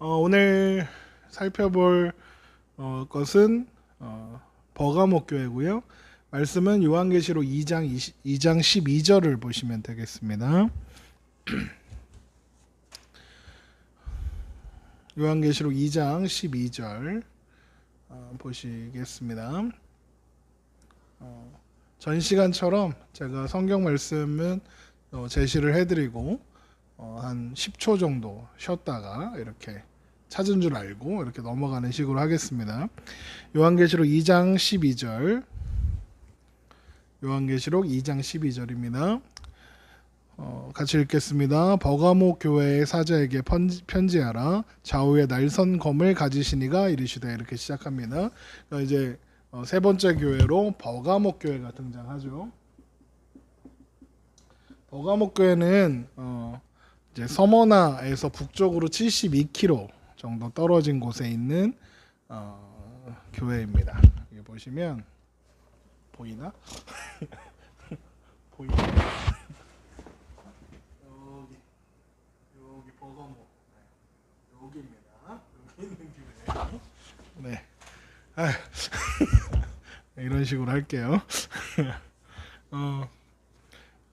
오늘 살펴볼 것은 버가모 교회고요. 말씀은 요한계시록 2장 12절을 보시면 되겠습니다. 요한계시록 2장 12절 보시겠습니다. 전 시간처럼 제가 성경 말씀은 제시를 해드리고 한 10초 정도 쉬었다가 이렇게 찾은 줄 알고 이렇게 넘어가는 식으로 하겠습니다. 요한계시록 2장 12절, 요한계시록 2장 12절입니다. 같이 읽겠습니다. 버가모 교회의 사자에게 편지하라. 좌우에 날선 검을 가지신 이가 이르시되, 이렇게 시작합니다. 그러니까 이제 세 번째 교회로 버가모 교회가 등장하죠. 버가모 교회는 이제 서머나에서 북쪽으로 72km 정도 떨어진 곳에 있는 교회입니다. 여기 보시면 보이나? 보이나? 여기 버가모, 여기입니다. 여기 있는 교회예요. 네. 이런 식으로 할게요.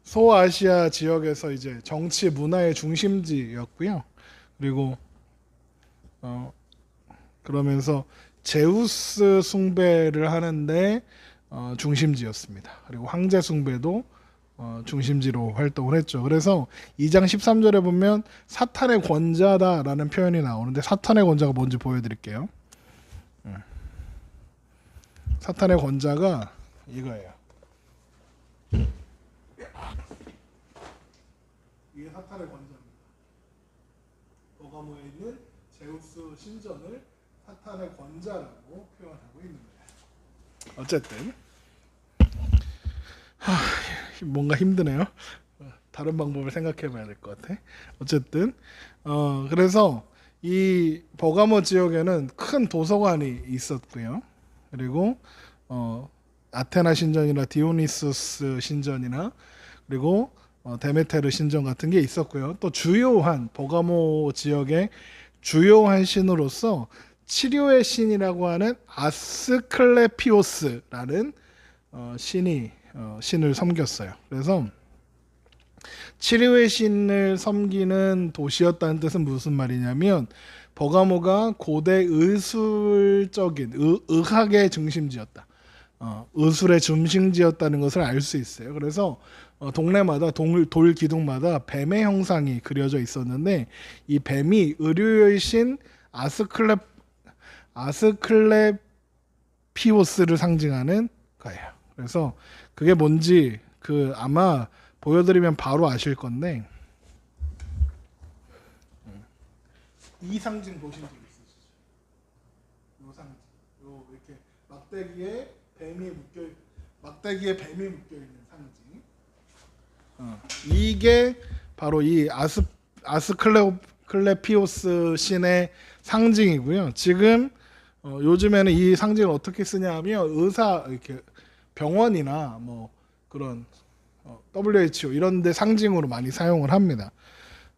소아시아 지역에서 이제 정치 문화의 중심지였고요. 그리고 그러면서 제우스 숭배를 하는데 중심지였습니다. 그리고 황제 숭배도 중심지로 활동을 했죠. 그래서 2장 13절에 보면 사탄의 권자다라는 표현이 나오는데, 사탄의 권자가 뭔지 보여드릴게요. 사탄의 권자가 이거예요. 이게 사탄의 권자입니다. 버가모에 있는 제우스 신전을 사탄의 권자라고 표현하고 있는 거예요. 어쨌든 뭔가 힘드네요. 다른 방법을 생각해봐야 될 것 같아. 어쨌든 그래서 이 버가모 지역에는 큰 도서관이 있었고요. 그리고 아테나 신전이나 디오니소스 신전이나 그리고 데메테르 신전 같은 게 있었고요. 또 주요한 버가모 지역의 주요한 신으로서 치료의 신이라고 하는 아스클레피오스라는 신을 섬겼어요. 그래서 치료의 신을 섬기는 도시였다는 뜻은 무슨 말이냐면, 버가모가 고대 의술적인 의학의 중심지였다. 의술의 중심지였다는 것을 알 수 있어요. 그래서 동네마다 돌 기둥마다 뱀의 형상이 그려져 있었는데, 이 뱀이 의료의 신 아스클레피오스를 상징하는 거예요. 그래서 그게 뭔지 아마 보여드리면 바로 아실 건데, 이 상징 보신 적 있으시죠? 요 상징, 요 이렇게 막대기에 뱀이 묶여 있는 상징. 이게 바로 이 아스클레피오스 신의 상징이고요. 지금 요즘에는 이 상징을 어떻게 쓰냐하면 이렇게 병원이나 뭐 그런 WHO 이런 데 상징으로 많이 사용을 합니다.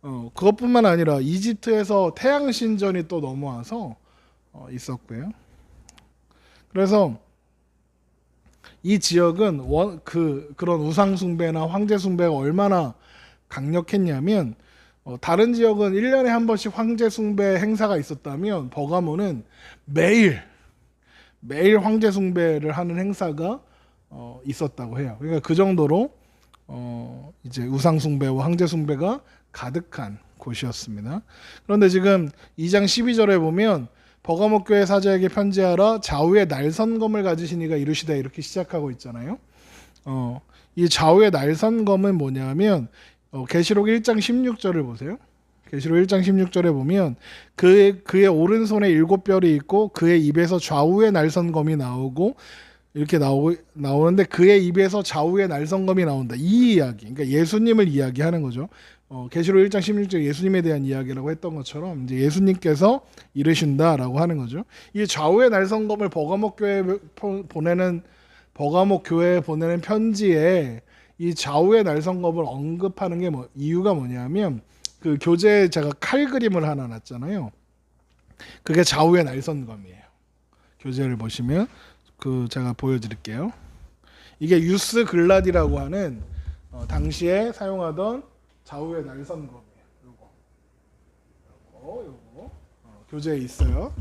그것뿐만 아니라 이집트에서 태양 신전이 또 넘어와서 있었고요. 그래서 이 지역은 그런 우상 숭배나 황제 숭배가 얼마나 강력했냐면, 다른 지역은 1년에 한 번씩 황제 숭배 행사가 있었다면 버가모는 매일 황제 숭배를 하는 행사가 있었다고 해요. 그러니까 그 정도로 이제 우상 숭배와 황제 숭배가 가득한 곳이었습니다. 그런데 지금 2장 12절에 보면 버가모 교회 사자에게 편지하라. 좌우에 날선검을 가지신 이가 이르시되, 이렇게 시작하고 있잖아요. 이 좌우에 날선검은 뭐냐면 계시록 1장 16절을 보세요. 계시록 1장 16절에 보면 그의 오른손에 7별이 있고 그의 입에서 좌우에 날선검이 나오고 이렇게 나오는데, 그의 입에서 좌우에 날선검이 나온다. 이 이야기, 그러니까 예수님을 이야기하는 거죠. 계시록 1장 16절 예수님에 대한 이야기라고 했던 것처럼 이제 예수님께서 이르신다라고 하는 거죠. 이 좌우의 날선검을 버가모 교회에 보내는 편지에 이 좌우의 날선검을 언급하는 게 이유가 뭐냐면, 그 교재에 제가 칼 그림을 하나 놨잖아요. 그게 좌우의 날선검이에요. 교재를 보시면 제가 보여드릴게요. 이게 유스 글라디라고 하는 당시에 사용하던 좌우의 날선검이에요. 요거 교재에 있어요.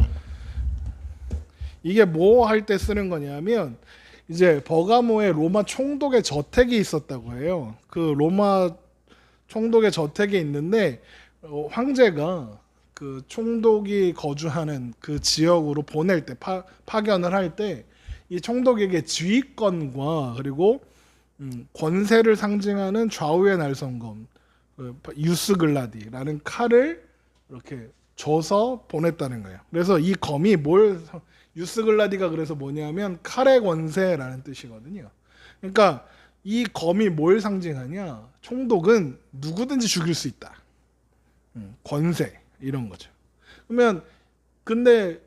이게 뭐 할 때 쓰는 거냐면 이제 버가모에 로마 총독의 저택이 있었다고 해요. 그 로마 총독의 저택이 있는데 황제가 그 총독이 거주하는 그 지역으로 보낼 때 파견을 할 때 이 총독에게 지휘권과 그리고 권세를 상징하는 좌우의 날선검 유스 글라디라는 칼을 이렇게 줘서 보냈다는 거예요. 그래서 이 검이 유스 글라디가 그래서 뭐냐면 칼의 권세라는 뜻이거든요. 그러니까 이 검이 뭘 상징하냐? 총독은 누구든지 죽일 수 있다. 권세 이런 거죠. 그러면 근데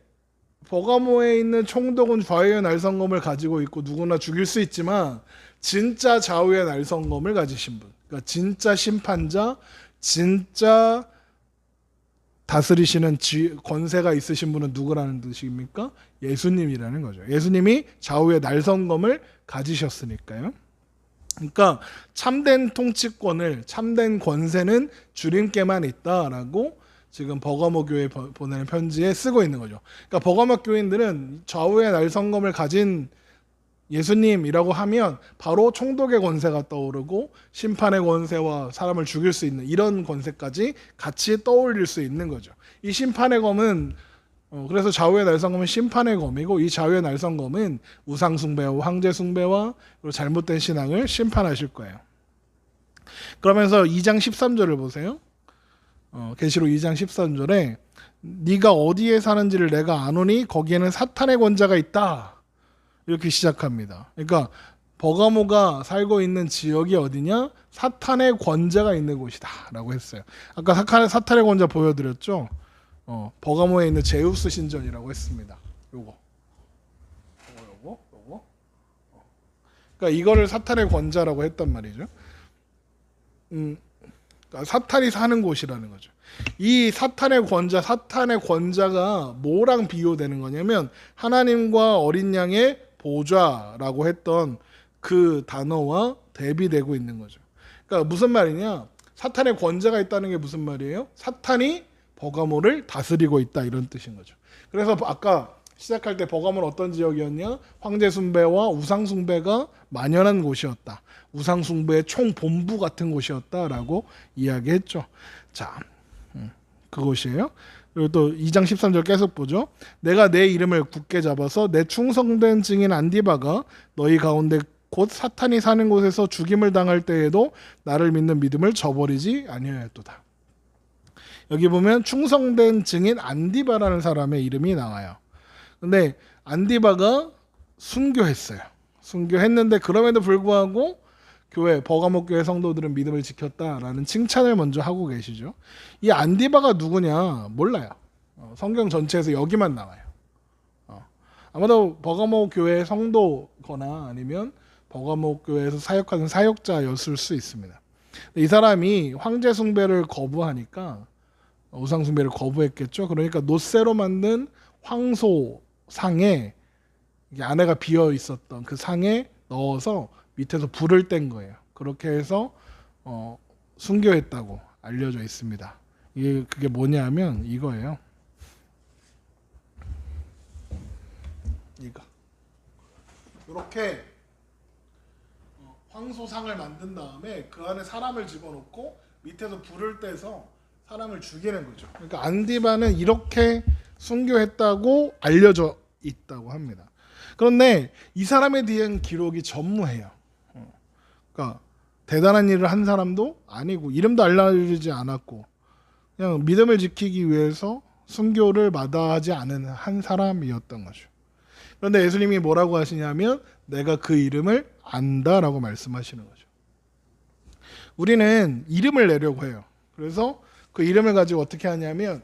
버가모에 있는 총독은 좌우의 날선검을 가지고 있고 누구나 죽일 수 있지만 진짜 좌우의 날선검을 가지신 분, 그러니까 진짜 심판자, 진짜 다스리시는 권세가 있으신 분은 누구라는 뜻입니까? 예수님이라는 거죠. 예수님이 좌우의 날선검을 가지셨으니까요. 그러니까 참된 통치권을, 참된 권세는 주님께만 있다라고 지금 버가모 교회에 보내는 편지에 쓰고 있는 거죠. 그러니까 버가모 교인들은 좌우의 날선검을 가진 예수님이라고 하면 바로 총독의 권세가 떠오르고 심판의 권세와 사람을 죽일 수 있는 이런 권세까지 같이 떠올릴 수 있는 거죠. 이 심판의 검은 그래서 좌우의 날선검은 심판의 검이고 이 좌우의 날선검은 우상 숭배와 황제 숭배와 그리고 잘못된 신앙을 심판하실 거예요. 그러면서 2장 13절을 보세요. 계시록 2장 13절에 네가 어디에 사는지를 내가 아노니 거기에는 사탄의 권자가 있다. 이렇게 시작합니다. 그러니까 버가모가 살고 있는 지역이 어디냐? 사탄의 권자가 있는 곳이다 라고 했어요. 아까 사탄의 권자 보여드렸죠? 버가모에 있는 제우스 신전이라고 했습니다. 요거. 그러니까 이거를 사탄의 권자라고 했단 말이죠. 그러니까 사탄이 사는 곳이라는 거죠. 이 사탄의 권자가 뭐랑 비교되는 거냐면 하나님과 어린 양의 보좌라고 했던 그 단어와 대비되고 있는 거죠. 그러니까 무슨 말이냐? 사탄의 권자가 있다는 게 무슨 말이에요? 사탄이 버가모를 다스리고 있다 이런 뜻인 거죠. 그래서 아까 시작할 때 버가모는 어떤 지역이었냐? 황제 숭배와 우상 숭배가 만연한 곳이었다. 우상 숭배의 총본부 같은 곳이었다라고 이야기했죠. 자, 그것이에요. 그리고 또 2장 13절 계속 보죠. 내가 내 이름을 굳게 잡아서 내 충성된 증인 안디바가 너희 가운데 곧 사탄이 사는 곳에서 죽임을 당할 때에도 나를 믿는 믿음을 저버리지 아니하였도다. 여기 보면 충성된 증인 안디바라는 사람의 이름이 나와요. 근데 안디바가 순교했어요. 순교했는데 그럼에도 불구하고 버가모 교회 성도들은 믿음을 지켰다라는 칭찬을 먼저 하고 계시죠. 이 안디바가 누구냐 몰라요. 성경 전체에서 여기만 나와요. 아마도 버가모 교회 성도거나 아니면 버가모 교회에서 사역하는 사역자였을 수 있습니다. 이 사람이 황제 숭배를 거부하니까 우상 숭배를 거부했겠죠. 그러니까 노쇠로 만든 황소 상에 안에가 비어 있었던 그 상에 넣어서 밑에서 불을 뗀 거예요. 그렇게 해서 순교했다고 알려져 있습니다. 그게 뭐냐면 이거예요. 이렇게 황소상을 만든 다음에 그 안에 사람을 집어넣고 밑에서 불을 떼서 사람을 죽이는 거죠. 그러니까 안디바는 이렇게 순교했다고 알려져 있다고 합니다. 그런데 이 사람에 대한 기록이 전무해요. 그러니까 대단한 일을 한 사람도 아니고 이름도 알려지지 않았고 그냥 믿음을 지키기 위해서 순교를 마다하지 않은 한 사람이었던 거죠. 그런데 예수님이 뭐라고 하시냐면 내가 그 이름을 안다라고 말씀하시는 거죠. 우리는 이름을 내려고 해요. 그래서 그 이름을 가지고 어떻게 하냐면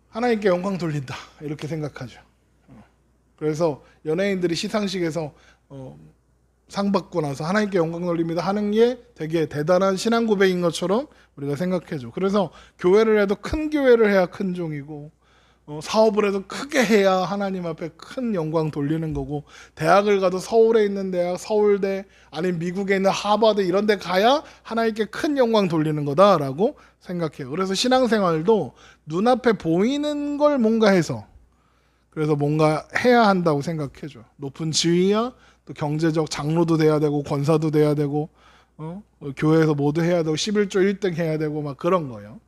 하나님께 영광 돌린다 이렇게 생각하죠. 그래서 연예인들이 시상식에서 상 받고 나서 하나님께 영광 돌립니다 하는 게 되게 대단한 신앙 고백인 것처럼 우리가 생각해줘. 그래서 교회를 해도 큰 교회를 해야 큰 종이고 사업을 해도 크게 해야 하나님 앞에 큰 영광 돌리는 거고, 대학을 가도 서울에 있는 대학, 서울대, 아니면 미국에 있는 하버드 이런 데 가야 하나님께 큰 영광 돌리는 거다라고 생각해요. 그래서 신앙생활도 눈앞에 보이는 걸 뭔가 해서, 그래서 뭔가 해야 한다고 생각해줘. 높은 지위야, 또 경제적 장로도 돼야 되고, 권사도 돼야 되고, 교회에서 모두 해야 되고, 11조 1등 해야 되고, 막 그런 거예요.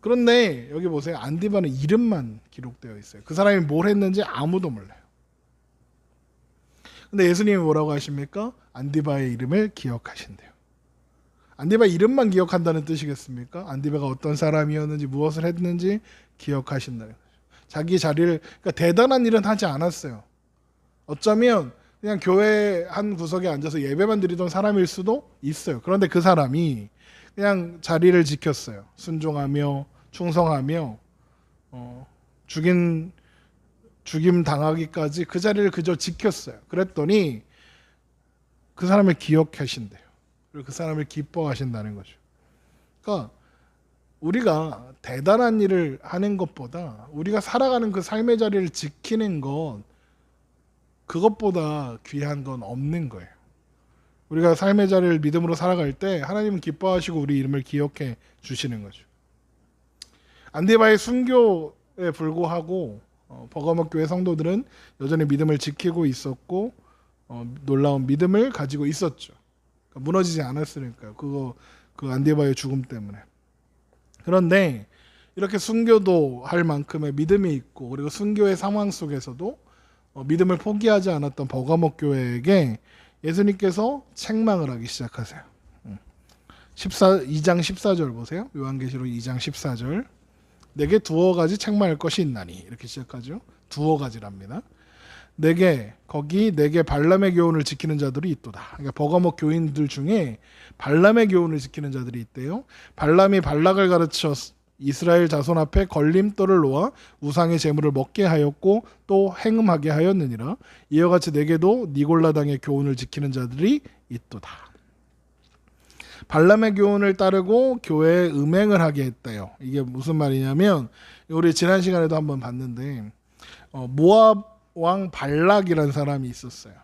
그런데 여기 보세요. 안디바는 이름만 기록되어 있어요. 그 사람이 뭘 했는지 아무도 몰라요. 근데 예수님이 뭐라고 하십니까? 안디바의 이름을 기억하신대요. 안디바 이름만 기억한다는 뜻이겠습니까? 안디바가 어떤 사람이었는지, 무엇을 했는지 기억하신다는 거죠. 자기 자리를, 그러니까 대단한 일은 하지 않았어요. 어쩌면 그냥 교회 한 구석에 앉아서 예배만 드리던 사람일 수도 있어요. 그런데 그 사람이 그냥 자리를 지켰어요. 순종하며 충성하며 죽임 당하기까지 그 자리를 그저 지켰어요. 그랬더니 그 사람을 기억하신대요. 그리고 그 사람을 기뻐하신다는 거죠. 그러니까 우리가 대단한 일을 하는 것보다 우리가 살아가는 그 삶의 자리를 지키는 것, 그것보다 귀한 건 없는 거예요. 우리가 삶의 자리를 믿음으로 살아갈 때 하나님은 기뻐하시고 우리 이름을 기억해 주시는 거죠. 안디바의 순교에 불구하고 버가목 교회 성도들은 여전히 믿음을 지키고 있었고 놀라운 믿음을 가지고 있었죠. 그러니까 무너지지 않았으니까요. 그 안디바의 죽음 때문에. 그런데 이렇게 순교도 할 만큼의 믿음이 있고, 그리고 순교의 상황 속에서도 믿음을 포기하지 않았던 버가목 교회에게 예수님께서 책망을 하기 시작하세요. 2장 14절 보세요. 요한계시록 2장 14절. 내게 두어 가지 책망할 것이 있나니, 이렇게 시작하죠. 두어 가지랍니다. 내게 발람의 교훈을 지키는 자들이 있도다. 그러니까 버가목 교인들 중에 발람의 교훈을 지키는 자들이 있대요. 발람이 발락을 가르쳐 이스라엘 자손 앞에 걸림돌을 놓아 우상의 제물을 먹게 하였고 또 행음하게 하였느니라. 이와 같이 내게도 니골라당의 교훈을 지키는 자들이 있도다. 발람의 교훈을 따르고 교회에 음행을 하게 했대요. 이게 무슨 말이냐면, 우리 지난 시간에도 한번 봤는데 모압 왕 발락이라는 사람이 있었어요.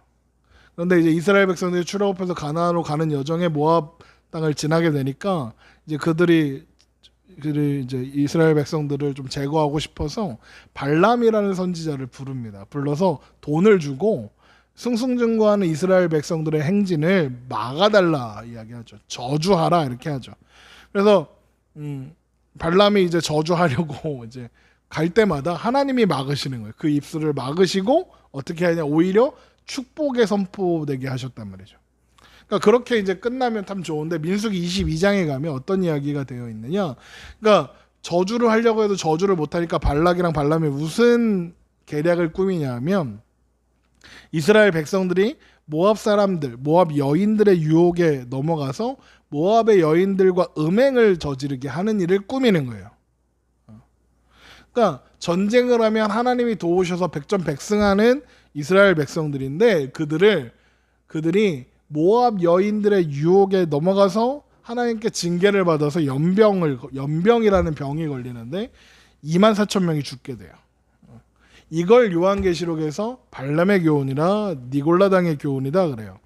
그런데 이제 이스라엘 백성들이 출애굽해서 가나안으로 가는 여정에 모압 땅을 지나게 되니까 이제 그들이 이제 이스라엘 백성들을 좀 제거하고 싶어서 발람이라는 선지자를 부릅니다. 불러서 돈을 주고 승승장구하는 이스라엘 백성들의 행진을 막아달라 이야기하죠. 저주하라 이렇게 하죠. 그래서 발람이 이제 저주하려고 이제 갈 때마다 하나님이 막으시는 거예요. 그 입술을 막으시고 어떻게 하냐, 오히려 축복의 선포되게 하셨단 말이죠. 그러니까 그렇게 이제 끝나면 참 좋은데, 민수기 22장에 가면 어떤 이야기가 되어 있느냐, 그러니까 저주를 하려고 해도 저주를 못하니까 발락이랑 발람이 무슨 계략을 꾸미냐면, 이스라엘 백성들이 모압 사람들, 모압 여인들의 유혹에 넘어가서 모압의 여인들과 음행을 저지르게 하는 일을 꾸미는 거예요. 그러니까 전쟁을 하면 하나님이 도우셔서 백전백승하는 이스라엘 백성들인데, 그들이 모압 여인들의 유혹에 넘어가서 하나님께 징계를 받아서 연병이라는 병이 걸리는데 24,000명이 죽게 돼요. 이걸 요한계시록에서 발람의 교훈이라 니골라당의 교훈이다 그래요.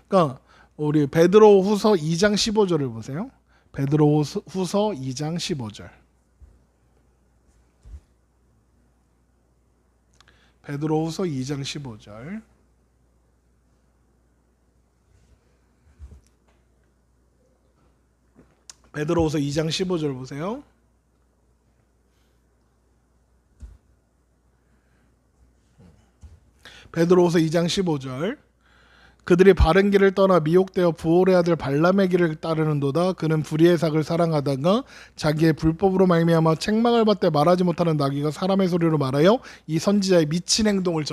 그러니까 우리 베드로후서 2장 15절을 보세요. 베드로후서 2장 15절. 베드로후서 2장 15절. 베드로후서 2장 15절 보세요. 베드로후서 2장 15절. 그들이 바른 길을 떠나 미혹되어 부올의 아들 발람의 길을 따르는도다. 그는 불의의 삭을 사랑하다가 자기의 불법으로 말미암아 책망을 받되 말하지 못하는 나귀가 사람의 소리로 말하여 이 선지자의 미친 행동을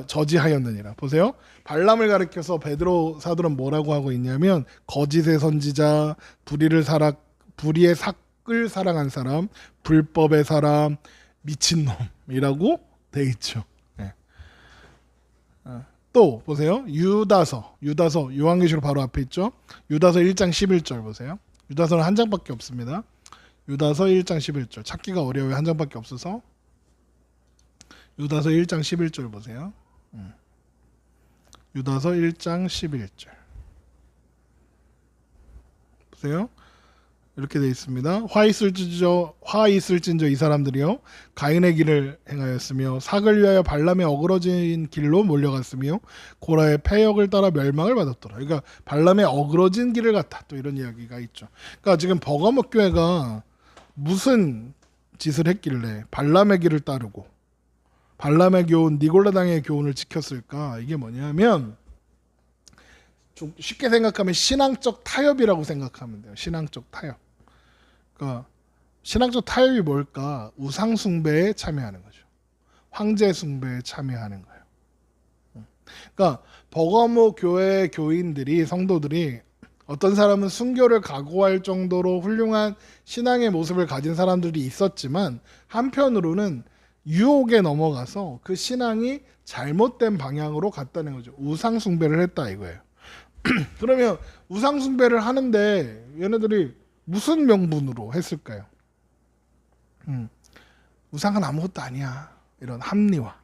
저지하였느니라. 보세요. 발람을 가리켜서 베드로 사도는 뭐라고 하고 있냐면, 거짓의 선지자, 불의의 삭을 사랑한 사람, 불법의 사람, 미친놈이라고 돼 있죠. 또 보세요. 유다서 요한계시록 바로 앞에 있죠. 유다서 1장 11절 보세요. 유다서는 한 장밖에 없습니다. 유다서 1장 11절. 찾기가 어려워요. 한 장밖에 없어서. 유다서 1장 11절 보세요. 유다서 1장 11절. 보세요. 이렇게 되어 있습니다. 화 있을진저 이 사람들이요 가인의 길을 행하였으며 삭을 위하여 발람의 어그러진 길로 몰려갔으며 고라의 패역을 따라 멸망을 받았더라. 그러니까 발람의 어그러진 길을 갔다. 또 이런 이야기가 있죠. 그러니까 지금 버가모 교회가 무슨 짓을 했길래 발람의 길을 따르고 발람의 교훈, 니골라당의 교훈을 지켰을까? 이게 뭐냐면 좀 쉽게 생각하면 신앙적 타협이라고 생각하면 돼요. 신앙적 타협. 그러니까 신앙적 타협이 뭘까? 우상 숭배에 참여하는 거죠. 황제 숭배에 참여하는 거예요. 그러니까 버가모 교회 교인들이 성도들이 어떤 사람은 순교를 각오할 정도로 훌륭한 신앙의 모습을 가진 사람들이 있었지만 한편으로는 유혹에 넘어가서 그 신앙이 잘못된 방향으로 갔다는 거죠. 우상 숭배를 했다 이거예요. 그러면 우상 숭배를 하는데 얘네들이 무슨 명분으로 했을까요? 우상은 아무것도 아니야. 이런 합리화.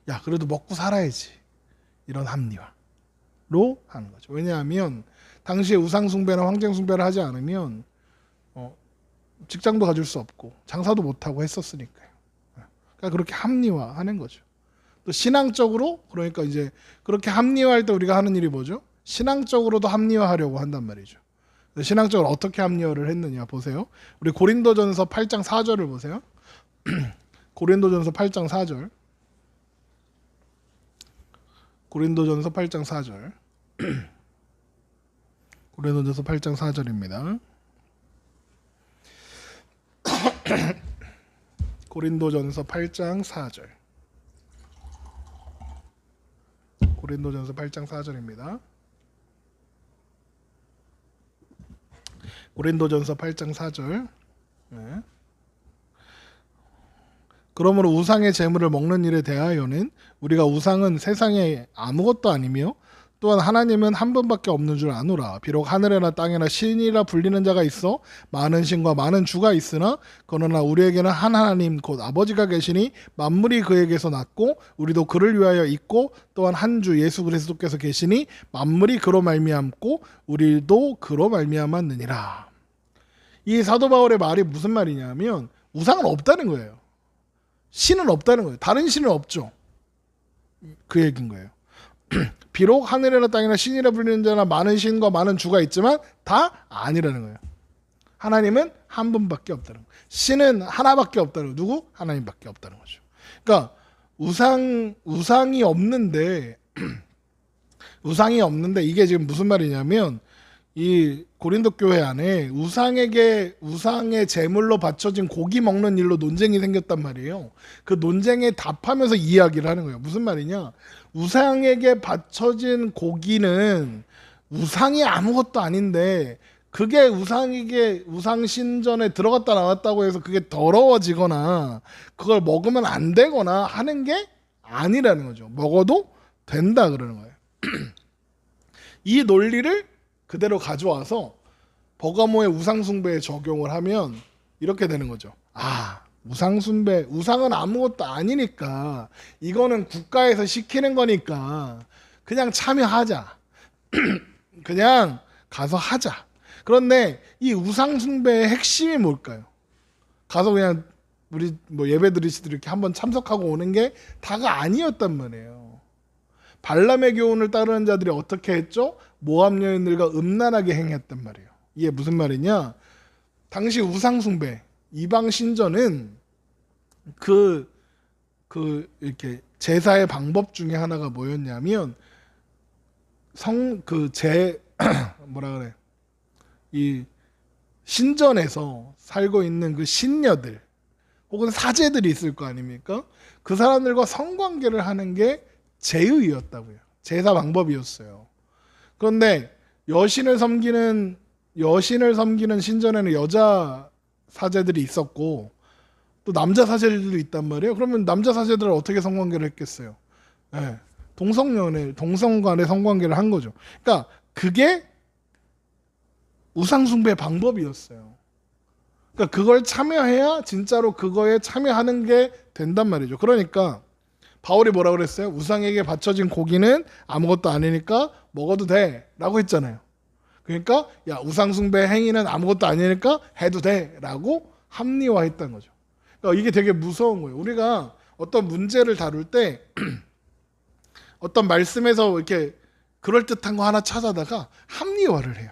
야, 그래도 먹고 살아야지. 이런 합리화로 하는 거죠. 왜냐하면 당시에 우상 숭배나 황제 숭배를 하지 않으면 직장도 가질 수 없고 장사도 못 하고 했었으니까요. 그러니까 그렇게 합리화하는 거죠. 또 신앙적으로 그러니까 이제 그렇게 합리화할 때 우리가 하는 일이 뭐죠? 신앙적으로도 합리화하려고 한단 말이죠. 신앙적으로 어떻게 합리화를 했느냐 보세요. 우리 고린도전서 8장 4절을 보세요. 고린도전서 8장 4절. 고린도전서 8장 4절. 고린도전서 8장 4절입니다. 고린도전서 8장 4절. 고린도전서 8장 4절입니다. 고린도전서 8장 4절. 네. 그러므로 우상의 제물을 먹는 일에 대하여는 우리가 우상은 세상에 아무것도 아니며 또한 하나님은 한 분밖에 없는 줄 아노라. 비록 하늘에나 땅에나 신이라 불리는 자가 있어 많은 신과 많은 주가 있으나 그러나 우리에게는 한 하나님 곧 아버지가 계시니 만물이 그에게서 났고 우리도 그를 위하여 있고 또한 한 주 예수 그리스도께서 계시니 만물이 그로 말미암고 우리도 그로 말미암았느니라. 이 사도 바울의 말이 무슨 말이냐면 우상은 없다는 거예요. 신은 없다는 거예요. 다른 신은 없죠. 그 얘기인 거예요. 비록 하늘이나 땅이나 신이라 불리는 자나 많은 신과 많은 주가 있지만 다 아니라는 거예요. 하나님은 한 분밖에 없다는 거예요. 신은 하나밖에 없다는 거예요. 누구? 하나님밖에 없다는 거죠. 그러니까 우상이 없는데 우상이 없는데 이게 지금 무슨 말이냐면 이 고린도 교회 안에 우상의 제물로 바쳐진 고기 먹는 일로 논쟁이 생겼단 말이에요. 그 논쟁에 답하면서 이야기를 하는 거예요. 무슨 말이냐? 우상에게 바쳐진 고기는 우상이 아무것도 아닌데 그게 우상 신전에 들어갔다 나왔다고 해서 그게 더러워지거나 그걸 먹으면 안 되거나 하는 게 아니라는 거죠. 먹어도 된다 그러는 거예요. 이 논리를 그대로 가져와서 버가모의 우상숭배에 적용을 하면 이렇게 되는 거죠. 우상숭배, 우상은 아무것도 아니니까 이거는 국가에서 시키는 거니까 그냥 참여하자. 그냥 가서 하자. 그런데 이 우상숭배의 핵심이 뭘까요? 가서 그냥 우리 예배 드리시듯이 이렇게 한번 참석하고 오는 게 다가 아니었단 말이에요. 발람의 교훈을 따르는 자들이 어떻게 했죠? 모압 여인들과 음란하게 행했단 말이에요. 이게 무슨 말이냐? 당시 우상숭배, 이방 신전은 이렇게 제사의 방법 중에 하나가 뭐였냐면 이 신전에서 살고 있는 그 신녀들 혹은 사제들이 있을 거 아닙니까? 그 사람들과 성관계를 하는 게 제의였다고요. 제사 방법이었어요. 그런데 여신을 섬기는 신전에는 여자 사제들이 있었고 또 남자 사제들도 있단 말이에요. 그러면 남자 사제들은 어떻게 성관계를 했겠어요? 네. 동성 간의 성관계를 한 거죠. 그러니까 그게 우상숭배 방법이었어요. 그러니까 그걸 참여해야 진짜로 그거에 참여하는 게 된단 말이죠. 그러니까 바울이 뭐라 그랬어요? 우상에게 바쳐진 고기는 아무것도 아니니까 먹어도 돼라고 했잖아요. 그러니까 야, 우상 숭배 행위는 아무것도 아니니까 해도 돼라고 합리화했다는 거죠. 그러니까 이게 되게 무서운 거예요. 우리가 어떤 문제를 다룰 때 어떤 말씀에서 이렇게 그럴듯한 거 하나 찾아다가 합리화를 해요.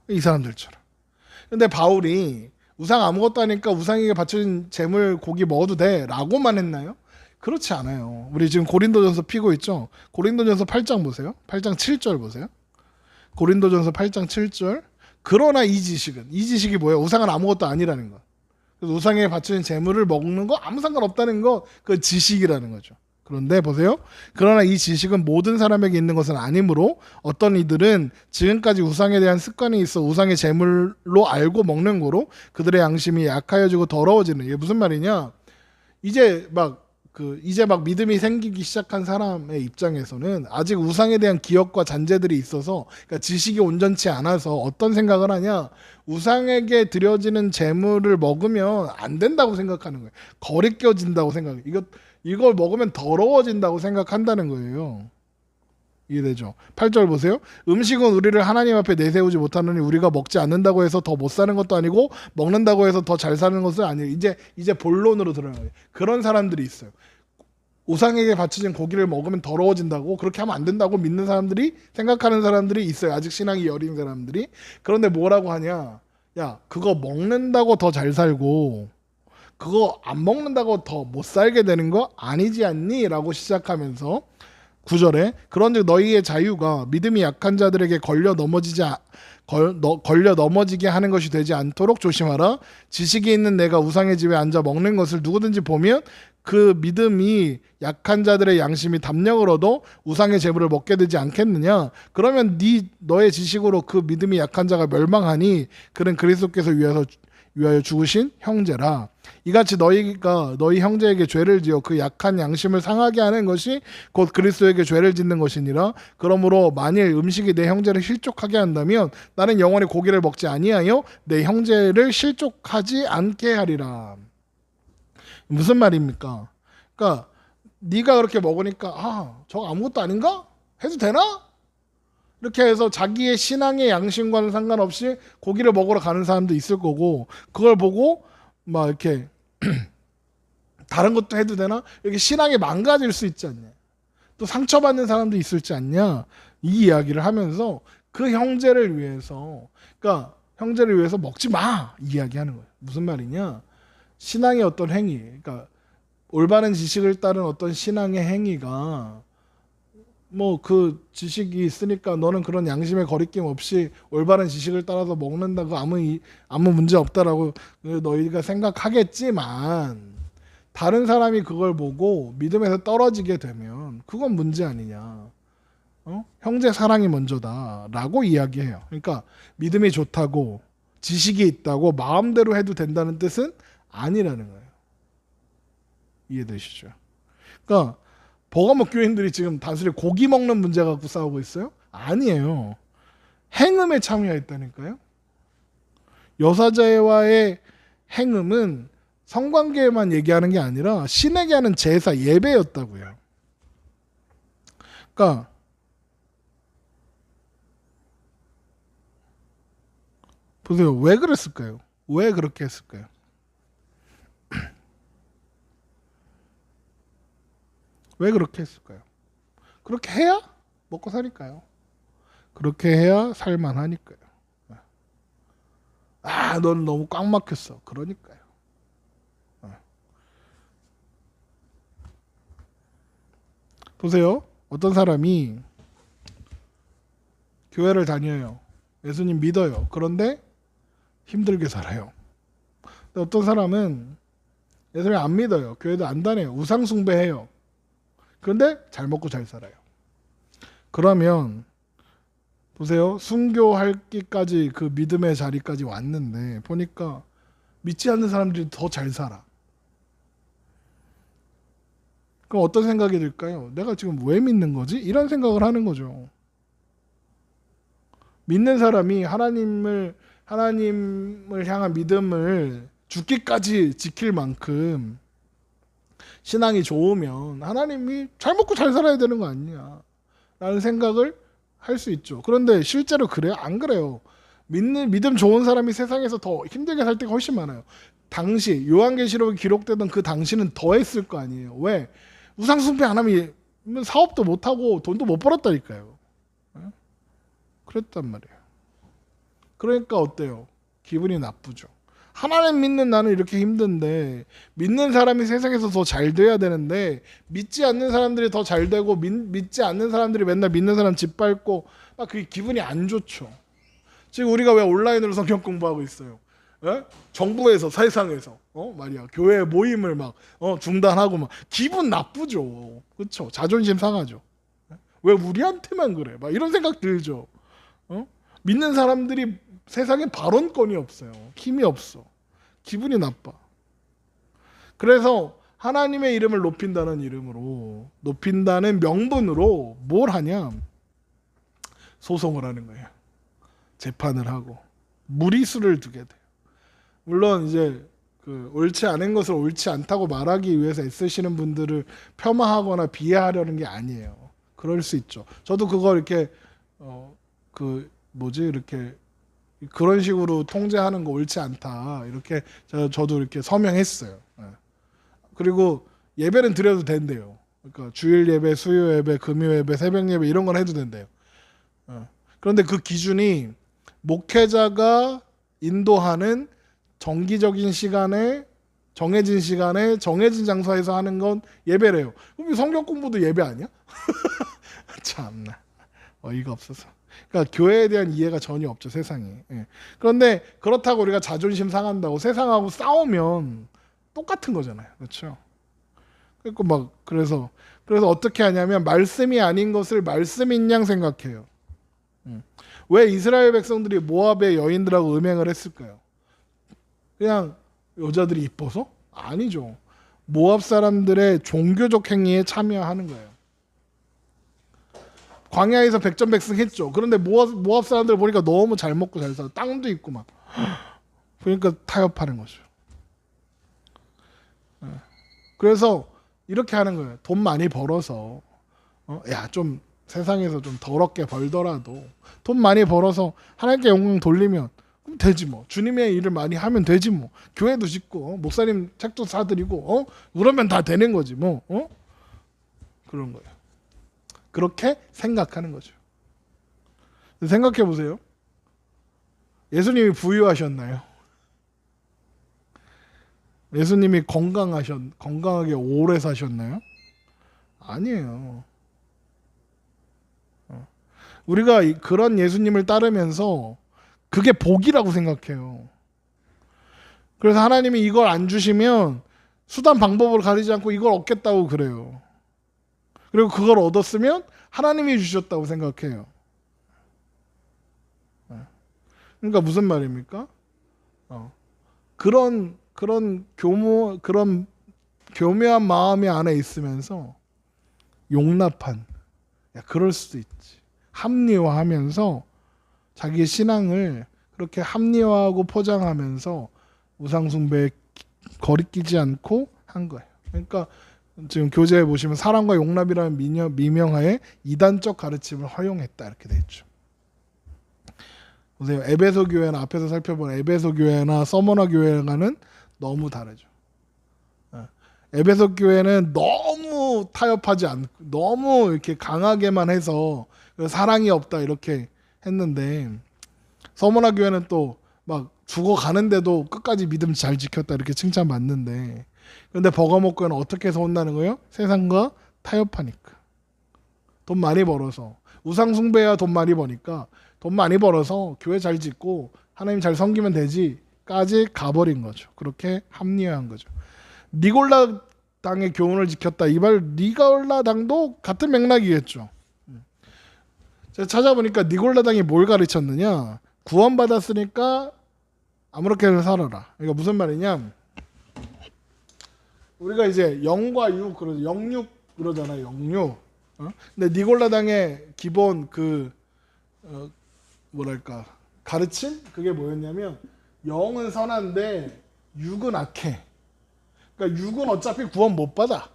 이 사람들처럼. 근데 바울이 우상 아무것도 아니까 우상에게 바쳐진 재물 고기 먹어도 돼라고만 했나요? 그렇지 않아요. 우리 지금 고린도전서 피고 있죠. 고린도전서 8장 보세요. 8장 7절 보세요. 고린도전서 8장 7절. 그러나 이 지식이 뭐예요? 우상은 아무것도 아니라는 것. 그래서 우상에 바쳐진 재물을 먹는 거 아무 상관없다는 거, 그 지식이라는 거죠. 그런데 보세요. 그러나 이 지식은 모든 사람에게 있는 것은 아니므로 어떤 이들은 지금까지 우상에 대한 습관이 있어 우상의 제물로 알고 먹는 거로 그들의 양심이 약하여지고 더러워지는. 이게 무슨 말이냐? 이제 막 믿음이 생기기 시작한 사람의 입장에서는 아직 우상에 대한 기억과 잔재들이 있어서, 그러니까 지식이 온전치 않아서 어떤 생각을 하냐? 우상에게 드려지는 제물을 먹으면 안 된다고 생각하는 거예요. 거리껴진다고 생각해요. 이걸 먹으면 더러워진다고 생각한다는 거예요. 이해되죠? 8절 보세요. 음식은 우리를 하나님 앞에 내세우지 못하느니 우리가 먹지 않는다고 해서 더 못 사는 것도 아니고 먹는다고 해서 더 잘 사는 것은 아니에요. 이제 본론으로 들어가요. 그런 사람들이 있어요. 우상에게 바쳐진 고기를 먹으면 더러워진다고, 그렇게 하면 안 된다고 믿는 사람들이, 생각하는 사람들이 있어요. 아직 신앙이 여린 사람들이. 그런데 뭐라고 하냐? 야, 그거 먹는다고 더 잘 살고 그거 안 먹는다고 더 못 살게 되는 거 아니지 않니? 라고 시작하면서 9절에 그런즉 너희의 자유가 믿음이 약한 자들에게 걸려 넘어지게 하는 것이 되지 않도록 조심하라. 지식이 있는 내가 우상의 집에 앉아 먹는 것을 누구든지 보면 그 믿음이 약한 자들의 양심이 담력을 얻어 우상의 제물을 먹게 되지 않겠느냐? 그러면 너의 지식으로 그 믿음이 약한 자가 멸망하니 그는 그리스도께서 위하여 죽으신 형제라. 이같이 너희가 너희 형제에게 죄를 지어 그 약한 양심을 상하게 하는 것이 곧 그리스도에게 죄를 짓는 것이니라. 그러므로 만일 음식이 내 형제를 실족하게 한다면 나는 영원히 고기를 먹지 아니하여 내 형제를 실족하지 않게 하리라. 무슨 말입니까? 그러니까 네가 그렇게 먹으니까 저거 아무것도 아닌가? 해도 되나? 이렇게 해서 자기의 신앙의 양심과는 상관없이 고기를 먹으러 가는 사람도 있을 거고, 그걸 보고 막 이렇게 다른 것도 해도 되나? 이렇게 신앙이 망가질 수 있지 않냐? 또 상처받는 사람도 있을지 않냐? 이 이야기를 하면서 그 형제를 위해서, 그러니까 형제를 위해서 먹지 마! 이 이야기하는 거예요. 무슨 말이냐? 신앙의 어떤 행위, 그러니까 올바른 지식을 따른 어떤 신앙의 행위가 뭐 그 지식이 있으니까 너는 그런 양심의 거리낌 없이 올바른 지식을 따라서 먹는다고 아무 문제 없다라고 너희가 생각하겠지만, 다른 사람이 그걸 보고 믿음에서 떨어지게 되면 그건 문제 아니냐? 형제 사랑이 먼저다라고 이야기해요. 그러니까 믿음이 좋다고 지식이 있다고 마음대로 해도 된다는 뜻은 아니라는 거예요. 이해되시죠? 그러니까 버거먹 교인들이 지금 단순히 고기 먹는 문제 갖고 싸우고 있어요? 아니에요. 행음에 참여했다니까요. 여사제와의 행음은 성관계에만 얘기하는 게 아니라 신에게 하는 제사, 예배였다고요. 그러니까 보세요. 왜 그랬을까요? 왜 그렇게 했을까요? 왜 그렇게 했을까요? 그렇게 해야 먹고 사니까요. 그렇게 해야 살만하니까요. 넌 너무 꽉 막혔어. 그러니까요. 보세요. 어떤 사람이 교회를 다녀요. 예수님 믿어요. 그런데 힘들게 살아요. 근데 어떤 사람은 예수님 안 믿어요. 교회도 안 다녀요. 우상 숭배해요. 그런데 잘 먹고 잘 살아요. 그러면 보세요. 순교할기까지 그 믿음의 자리까지 왔는데 보니까 믿지 않는 사람들이 더 잘 살아. 그럼 어떤 생각이 들까요? 내가 지금 왜 믿는 거지? 이런 생각을 하는 거죠. 믿는 사람이 하나님을 하나님을 향한 믿음을 죽기까지 지킬 만큼 신앙이 좋으면 하나님이 잘 먹고 잘 살아야 되는 거 아니냐 라는 생각을 할 수 있죠. 그런데 실제로 그래요? 안 그래요. 믿음 좋은 사람이 세상에서 더 힘들게 살 때가 훨씬 많아요. 당시 요한계시록에 기록되던 그 당시는 더 했을 거 아니에요. 왜? 우상숭배 안 하면 사업도 못하고 돈도 못 벌었다니까요. 그랬단 말이에요. 그러니까 어때요? 기분이 나쁘죠. 하나님 믿는 나는 이렇게 힘든데, 믿는 사람이 세상에서 더 잘 돼야 되는데 믿지 않는 사람들이 더 잘 되고 믿지 않는 사람들이 맨날 믿는 사람 짓밟고 막 그게 기분이 안 좋죠. 지금 우리가 왜 온라인으로 성경 공부하고 있어요? 에? 정부에서 세상에서 말이야 교회 모임을 막 중단하고 막 기분 나쁘죠. 그렇죠? 자존심 상하죠. 왜 우리한테만 그래? 막 이런 생각 들죠. 믿는 사람들이 세상에 발언권이 없어요. 힘이 없어. 기분이 나빠. 그래서 하나님의 이름을 높인다는 이름으로, 높인다는 명분으로 뭘 하냐? 소송을 하는 거예요. 재판을 하고 무리수를 두게 돼요. 물론 이제 그 옳지 않은 것을 옳지 않다고 말하기 위해서 애쓰시는 분들을 폄하하거나 비하하려는 게 아니에요. 그럴 수 있죠. 저도 그걸 이렇게 이렇게 그런 식으로 통제하는 거 옳지 않다. 이렇게 저도 이렇게 서명했어요. 그리고 예배는 드려도 된대요. 그러니까 주일 예배, 수요 예배, 금요 예배, 새벽 예배 이런 건 해도 된대요. 그런데 그 기준이 목회자가 인도하는 정기적인 시간에 정해진 장소에서 하는 건 예배래요. 그럼 성경 공부도 예배 아니야? 참나 어이가 없어서. 그러니까 교회에 대한 이해가 전혀 없죠, 세상이. 그런데 그렇다고 우리가 자존심 상한다고 세상하고 싸우면 똑같은 거잖아요, 그렇죠? 그래서 어떻게 하냐면 말씀이 아닌 것을 말씀인 양 생각해요. 왜 이스라엘 백성들이 모압의 여인들하고 음행을 했을까요? 그냥 여자들이 이뻐서? 아니죠. 모압 사람들의 종교적 행위에 참여하는 거예요. 광야에서 백전백승했죠. 그런데 모압 사람들 보니까 너무 잘 먹고 잘 살아. 땅도 있고 막. 그러니까 타협하는 거죠. 그래서 이렇게 하는 거예요. 돈 많이 벌어서 좀 세상에서 좀 더럽게 벌더라도 돈 많이 벌어서 하나님께 영광 돌리면 그럼 되지 뭐. 주님의 일을 많이 하면 되지 뭐. 교회도 짓고 목사님 책도 사드리고 그러면 다 되는 거지 뭐. 그런 거예요. 그렇게 생각하는 거죠. 생각해 보세요. 예수님이 부유하셨나요? 예수님이 건강하게 오래 사셨나요? 아니에요. 우리가 그런 예수님을 따르면서 그게 복이라고 생각해요. 그래서 하나님이 이걸 안 주시면 수단 방법을 가리지 않고 이걸 얻겠다고 그래요. 그리고 그걸 얻었으면 하나님이 주셨다고 생각해요. 그러니까 무슨 말입니까? 그런 교묘한 마음이 안에 있으면서 용납한, 그럴 수도 있지. 합리화하면서 자기의 신앙을 그렇게 합리화하고 포장하면서 우상숭배에 거리끼지 않고 한 거예요. 그러니까 지금 교재에 보시면 사랑과 용납이라는 미명하에 이단적 가르침을 허용했다 이렇게 돼 있죠. 보세요. 에베소 교회나 앞에서 살펴본 에베소 교회나 서머나 교회와는 너무 다르죠. 에베소 교회는 너무 타협하지 않고 너무 이렇게 강하게만 해서 사랑이 없다 이렇게 했는데 서머나 교회는 또 막 죽어가는데도 끝까지 믿음 잘 지켰다 이렇게 칭찬받는데 그런데 버가모 교회는 어떻게 해서 혼나는 거예요? 세상과 타협하니까. 돈 많이 벌어서 우상 숭배야 돈 많이 버니까 돈 많이 벌어서 교회 잘 짓고 하나님 잘 섬기면 되지까지 가버린 거죠. 그렇게 합리화한 거죠. 니골라 당의 교훈을 지켰다. 이 말 니골라 당도 같은 맥락이겠죠. 제가 찾아보니까 니골라 당이 뭘 가르쳤느냐? 구원받았으니까 아무렇게나 살아라. 그러니까 무슨 말이냐? 우리가 이제 영과 육 그러죠. 영육 그러잖아요. 영육. 근데 니골라 당의 기본 뭐랄까 가르침? 그게 뭐였냐면 영은 선한데 육은 악해. 그러니까 육은 어차피 구원 못 받아.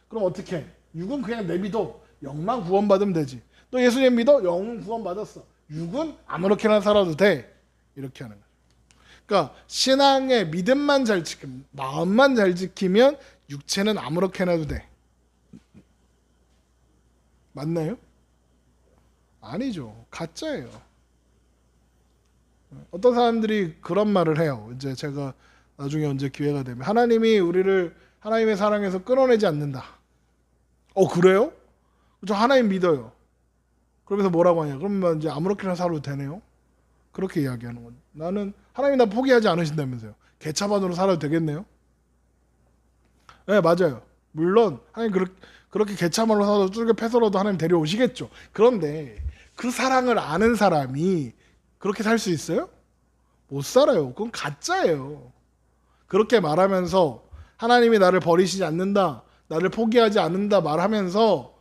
그럼 어떻게 해? 육은 그냥 내비둬. 영만 구원받으면 되지. 또 예수님 믿어? 영은 구원받았어. 육은 아무렇게나 살아도 돼. 이렇게 하는 거야. 그러니까 신앙의 믿음만 잘 지키면, 마음만 잘 지키면 육체는 아무렇게나 해도 돼. 맞나요? 아니죠. 가짜예요. 어떤 사람들이 그런 말을 해요. 이제 제가 나중에 언제 기회가 되면 하나님이 우리를 하나님의 사랑에서 끊어내지 않는다. 그래요? 저 하나님 믿어요. 그러면서 뭐라고 하냐? 그러면 이제 아무렇게나 살아도 되네요. 그렇게 이야기하는 거죠. 나는 하나님 나 포기하지 않으신다면서요. 개차반으로 살아도 되겠네요. 네, 맞아요. 물론 하나님 그렇게 개차반으로 살아도 뚫게 패서라도 하나님 데려오시겠죠. 그런데 그 사랑을 아는 사람이 그렇게 살 수 있어요? 못 살아요. 그건 가짜예요. 그렇게 말하면서 하나님이 나를 버리시지 않는다, 나를 포기하지 않는다 말하면서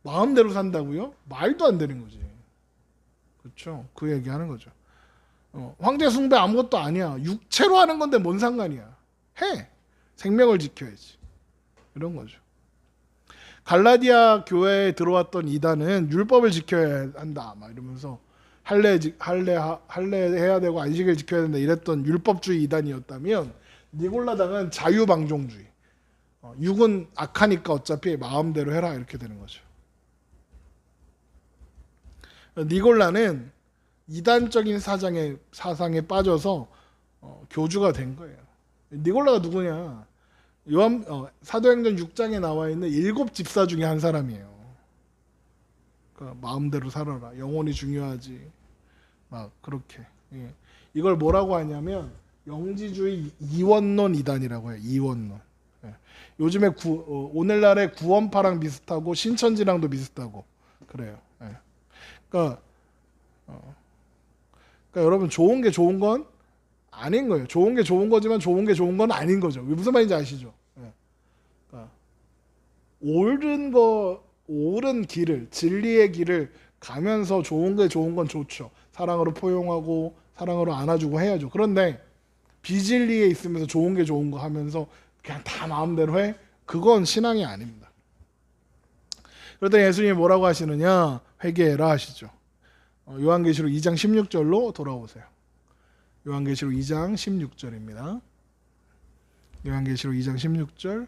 마음대로 산다고요? 말도 안 되는 거지. 그렇죠? 그 얘기하는 거죠. 황제 숭배 아무것도 아니야. 육체로 하는 건데 뭔 상관이야. 해. 생명을 지켜야지. 이런 거죠. 갈라디아 교회에 들어왔던 이단은 율법을 지켜야 한다 막 이러면서 할례 해야 되고 안식을 지켜야 된다 이랬던 율법주의 이단이었다면 니골라당은 자유방종주의. 육은 악하니까 어차피 마음대로 해라 이렇게 되는 거죠. 니골라는 이단적인 사상에 빠져서 교주가 된 거예요. 니골라가 누구냐? 사도행전 6장에 나와 있는 7 집사 중에 한 사람이에요. 그러니까 마음대로 살아라. 영혼이 중요하지. 막 그렇게. 예. 이걸 뭐라고 하냐면 영지주의 이원론 이단이라고 해요. 이원론. 예. 요즘에 오늘날의 구원파랑 비슷하고 신천지랑도 비슷하고 그래요. 예. 그러니까 여러분 좋은 게 좋은 건 아닌 거예요. 좋은 게 좋은 거지만 좋은 게 좋은 건 아닌 거죠. 무슨 말인지 아시죠? 예. 그러니까 옳은 길을, 진리의 길을 가면서 좋은 게 좋은 건 좋죠. 사랑으로 포용하고 사랑으로 안아주고 해야죠. 그런데 비진리에 있으면서 좋은 게 좋은 거 하면서 그냥 다 마음대로 해? 그건 신앙이 아닙니다. 그러더니 예수님이 뭐라고 하시느냐? 회개해라 하시죠. 요한계시록 2장 16절로 돌아오세요. 요한계시록 2장 16절입니다. 요한계시록 2장 16절.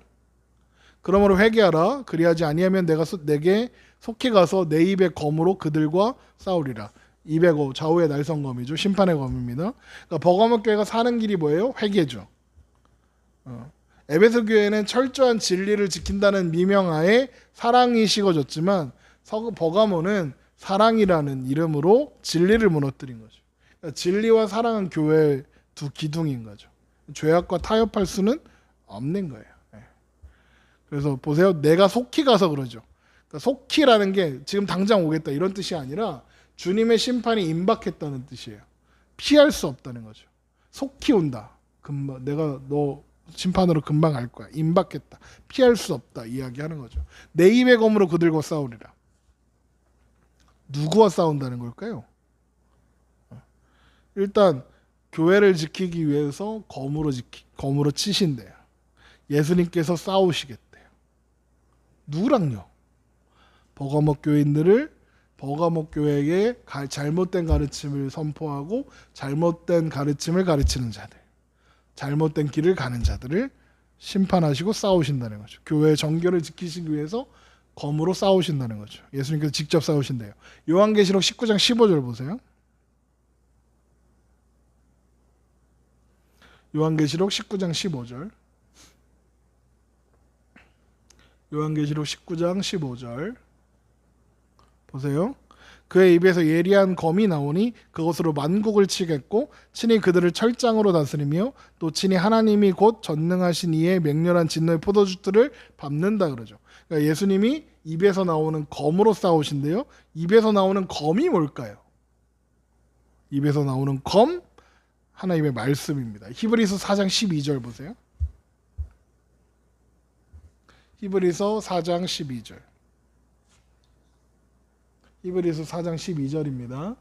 그러므로 회개하라. 그리하지 아니하면 내가 내게 속히 가서 내 입의 검으로 그들과 싸우리라. 입의 검, 좌우의 날성검이죠. 심판의 검입니다. 그러니까 버가모 교회가 사는 길이 뭐예요? 회개죠. 에베소 교회는 철저한 진리를 지킨다는 미명하에 사랑이 식어졌지만 버가모는 사랑이라는 이름으로 진리를 무너뜨린 거죠. 그러니까 진리와 사랑은 교회의 두 기둥인 거죠. 죄악과 타협할 수는 없는 거예요. 그래서 보세요. 내가 속히 가서 그러죠. 그러니까 속히라는 게 지금 당장 오겠다 이런 뜻이 아니라 주님의 심판이 임박했다는 뜻이에요. 피할 수 없다는 거죠. 속히 온다. 금방 내가 너 심판으로 금방 갈 거야. 임박했다. 피할 수 없다. 이야기하는 거죠. 내 입의 검으로 그들과 싸우리라. 누구와 싸운다는 걸까요? 일단 교회를 지키기 위해서 검으로 치신대요. 예수님께서 싸우시겠대요. 누구랑요? 버가모 교인들을 버가모 교회에게 잘못된 가르침을 선포하고 잘못된 가르침을 가르치는 자들, 잘못된 길을 가는 자들을 심판하시고 싸우신다는 거죠. 교회의 정결을 지키시기 위해서 검으로 싸우신다는 거죠. 예수님께서 직접 싸우신대요. 요한계시록 19장 15절 보세요. 요한계시록 19장 15절. 요한계시록 19장 15절 보세요. 그의 입에서 예리한 검이 나오니 그것으로 만국을 치겠고 친히 그들을 철장으로 다스리며 또 친히 하나님이 곧 전능하신 이의 맹렬한 진노의 포도주들을 밟는다 그러죠. 그러니까 예수님이 입에서 나오는 검으로 싸우신대요. 입에서 나오는 검이 뭘까요? 입에서 나오는 검 하나님의 말씀입니다. 히브리서 4장 12절 보세요. 히브리서 4장 12절. 히브리서 4장 12절입니다.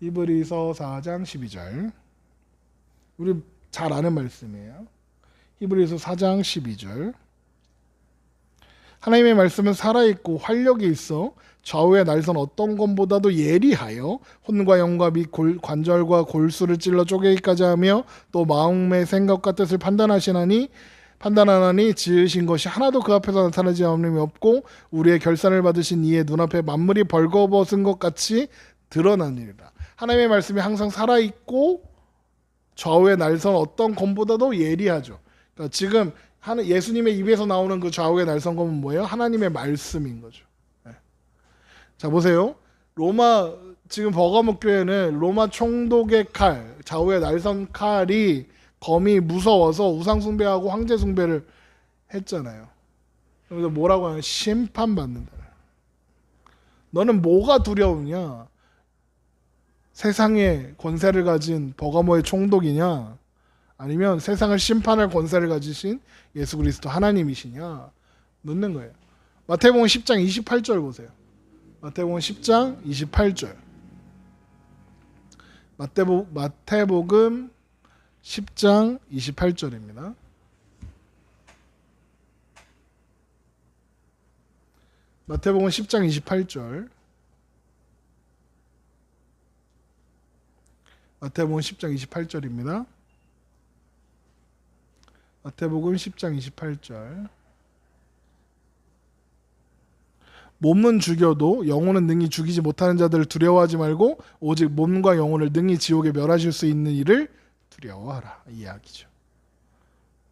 히브리서 4장 12절. 우리 잘 아는 말씀이에요. 히브리서 4장 12절. 하나님의 말씀은 살아있고 활력이 있어 좌우의 날선 어떤 것보다도 예리하여 혼과 영과 및 관절과 골수를 찔러 쪼개기까지 하며 또 마음의 생각과 뜻을 판단하시나니 지으신 것이 하나도 그 앞에서 나타나지 않음이 없고 우리의 결산을 받으신 이의 눈앞에 만물이 벌거벗은 것 같이 드러나니라. 하나님의 말씀이 항상 살아있고 좌우의 날선 어떤 검보다도 예리하죠. 그러니까 지금 예수님의 입에서 나오는 그 좌우의 날선검은 뭐예요? 하나님의 말씀인 거죠. 네. 자 보세요. 지금 버가목 교회는 로마 총독의 칼, 좌우의 날선 칼이 검이 무서워서 우상 숭배하고 황제 숭배를 했잖아요. 그래서 뭐라고 하냐? 심판받는다. 너는 뭐가 두려우냐? 세상의 권세를 가진 버가모의 총독이냐? 아니면 세상을 심판할 권세를 가지신 예수 그리스도 하나님이시냐 묻는 거예요. 마태복음 10장 28절 보세요. 마태복음 10장 28절. 마태복음 10장 28절입니다. 마태복음 10장 28절. 마태복음 10장 28절입니다. 마태복음 10장 28절. 몸은 죽여도 영혼은 능히 죽이지 못하는 자들을 두려워하지 말고 오직 몸과 영혼을 능히 지옥에 멸하실 수 있는 이를 두려워하라. 이 이야기죠.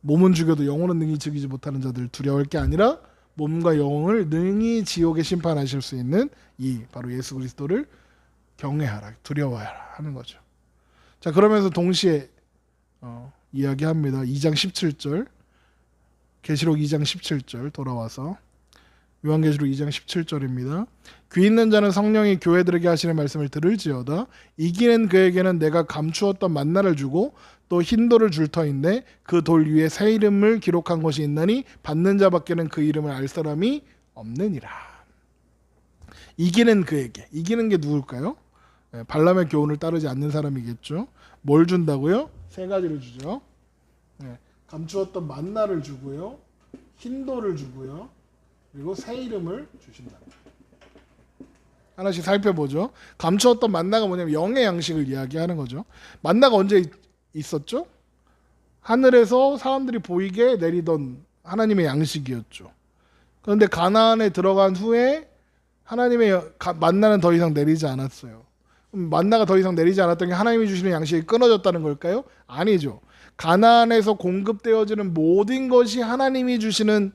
몸은 죽여도 영혼은 능히 죽이지 못하는 자들을 두려워할 게 아니라 몸과 영혼을 능히 지옥에 심판하실 수 있는 이 바로 예수 그리스도를 경외하라, 두려워하라 하는 거죠. 자, 그러면서 동시에 이야기합니다. 2장 17절. 계시록 2장 17절 돌아와서 요한계시록 2장 17절입니다. 귀 있는 자는 성령이 교회들에게 하시는 말씀을 들을지어다. 이기는 그에게는 내가 감추었던 만나를 주고 또 흰 돌을 줄 터인데 그 돌 위에 새 이름을 기록한 것이 있나니 받는 자밖에는 그 이름을 알 사람이 없느니라. 이기는 그에게. 이기는 게 누굴까요? 발람의 교훈을 따르지 않는 사람이겠죠. 뭘 준다고요? 세 가지를 주죠. 감추었던 만나를 주고요. 흰 돌을 주고요. 그리고 새 이름을 주신다. 하나씩 살펴보죠. 감추었던 만나가 뭐냐면 영의 양식을 이야기하는 거죠. 만나가 언제 있었죠? 하늘에서 사람들이 보이게 내리던 하나님의 양식이었죠. 그런데 가나안에 들어간 후에 하나님의 만나는 더 이상 내리지 않았어요. 만나가 더 이상 내리지 않았던 게 하나님이 주시는 양식이 끊어졌다는 걸까요? 아니죠. 가나안에서 공급되어지는 모든 것이 하나님이 주시는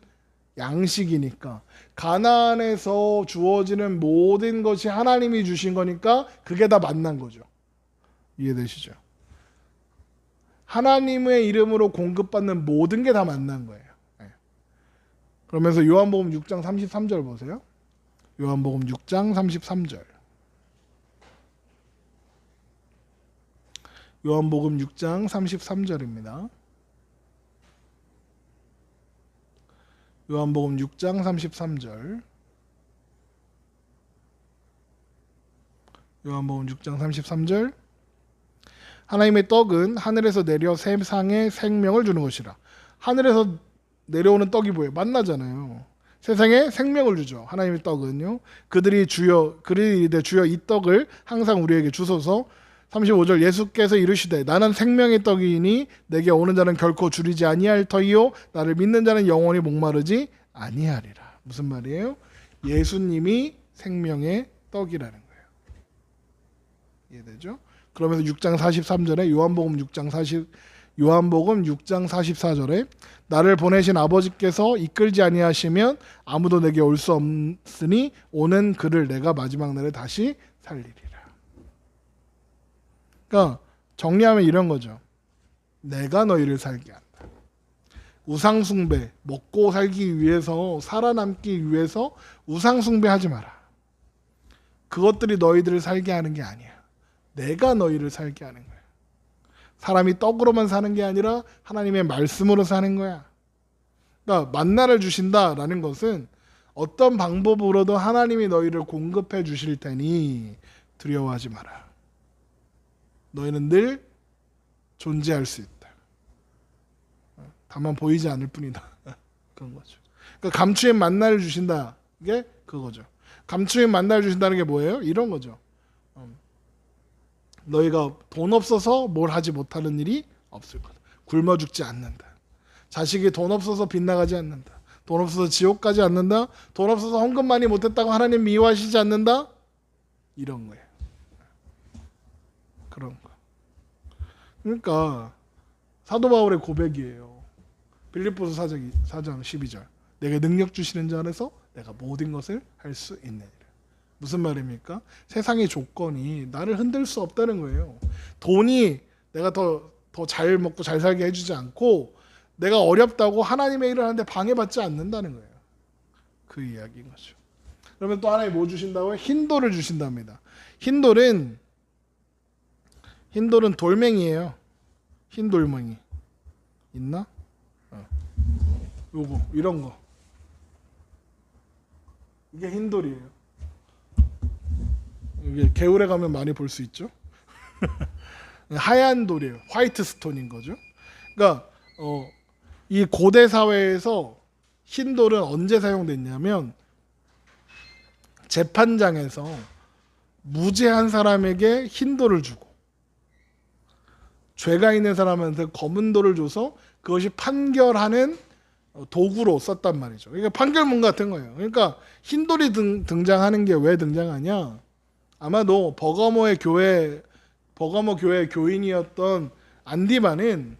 양식이니까 가나안에서 주어지는 모든 것이 하나님이 주신 거니까 그게 다 만난 거죠. 이해되시죠? 하나님의 이름으로 공급받는 모든 게 다 만난 거예요. 그러면서 요한복음 6장 33절 보세요. 요한복음 6장 33절. 요한복음 6장 33절입니다. 요한복음 6장 33절. 요한복음 6장 33절. 하나님의 떡은 하늘에서 내려 세상에 생명을 주는 것이라. 하늘에서 내려오는 떡이 뭐예요? 만나잖아요. 세상에 생명을 주죠. 하나님의 떡은요. 그들이 이르되 주여 이 떡을 항상 우리에게 주소서. 35절 예수께서 이르시되 나는 생명의 떡이니 내게 오는 자는 결코 줄이지 아니할 터이요 나를 믿는 자는 영원히 목마르지 아니하리라. 무슨 말이에요? 예수님이 생명의 떡이라는 거예요. 이해되죠? 그러면서 6장 43절에 요한복음 6장 44절에 나를 보내신 아버지께서 이끌지 아니하시면 아무도 내게 올 수 없으니 오는 그를 내가 마지막 날에 다시 살리리라. 그러니까 정리하면 이런 거죠. 내가 너희를 살게 한다. 우상숭배, 먹고 살기 위해서, 살아남기 위해서 우상숭배하지 마라. 그것들이 너희들을 살게 하는 게 아니야. 내가 너희를 살게 하는 거야. 사람이 떡으로만 사는 게 아니라 하나님의 말씀으로 사는 거야. 그러니까 만나를 주신다라는 것은 어떤 방법으로도 하나님이 너희를 공급해 주실 테니 두려워하지 마라. 너희는 늘 존재할 수 있다. 다만 보이지 않을 뿐이다. 그런 거죠. 그러니까 감추인 만나를 주신다. 이게 그거죠. 감추인 만나를 주신다는 게 뭐예요? 이런 거죠. 너희가 돈 없어서 뭘 하지 못하는 일이 없을 거다. 굶어 죽지 않는다. 자식이 돈 없어서 빗나가지 않는다. 돈 없어서 지옥 가지 않는다. 돈 없어서 헌금 많이 못했다고 하나님 미워하시지 않는다. 이런 거예요. 그런 거. 그러니까 사도 바울의 고백이에요. 빌립보서 4장 12절. 내게 능력 주시는 자 안에서 내가 모든 것을 할 수 있느니라. 무슨 말입니까? 세상의 조건이 나를 흔들 수 없다는 거예요. 돈이 내가 더 잘 먹고 잘 살게 해주지 않고 내가 어렵다고 하나님의 일을 하는데 방해받지 않는다는 거예요. 그 이야기인 거죠. 그러면 또 하나님 뭐 주신다고요? 흰돌을 주신답니다. 흰돌은 돌멩이에요. 흰 돌멩이 있나? 요거 이런 거 이게 흰돌이에요. 이게 개울에 가면 많이 볼 수 있죠. 하얀 돌이에요. 화이트 스톤인 거죠. 그러니까 이 고대 사회에서 흰 돌은 언제 사용됐냐면 재판장에서 무죄한 사람에게 흰 돌을 주고 죄가 있는 사람한테 검은 돌을 줘서 그것이 판결하는 도구로 썼단 말이죠. 그러니까 판결문 같은 거예요. 그러니까 흰 돌이 등장하는 게 왜 등장하냐? 아마도 버가모 교회 교인이었던 안디바는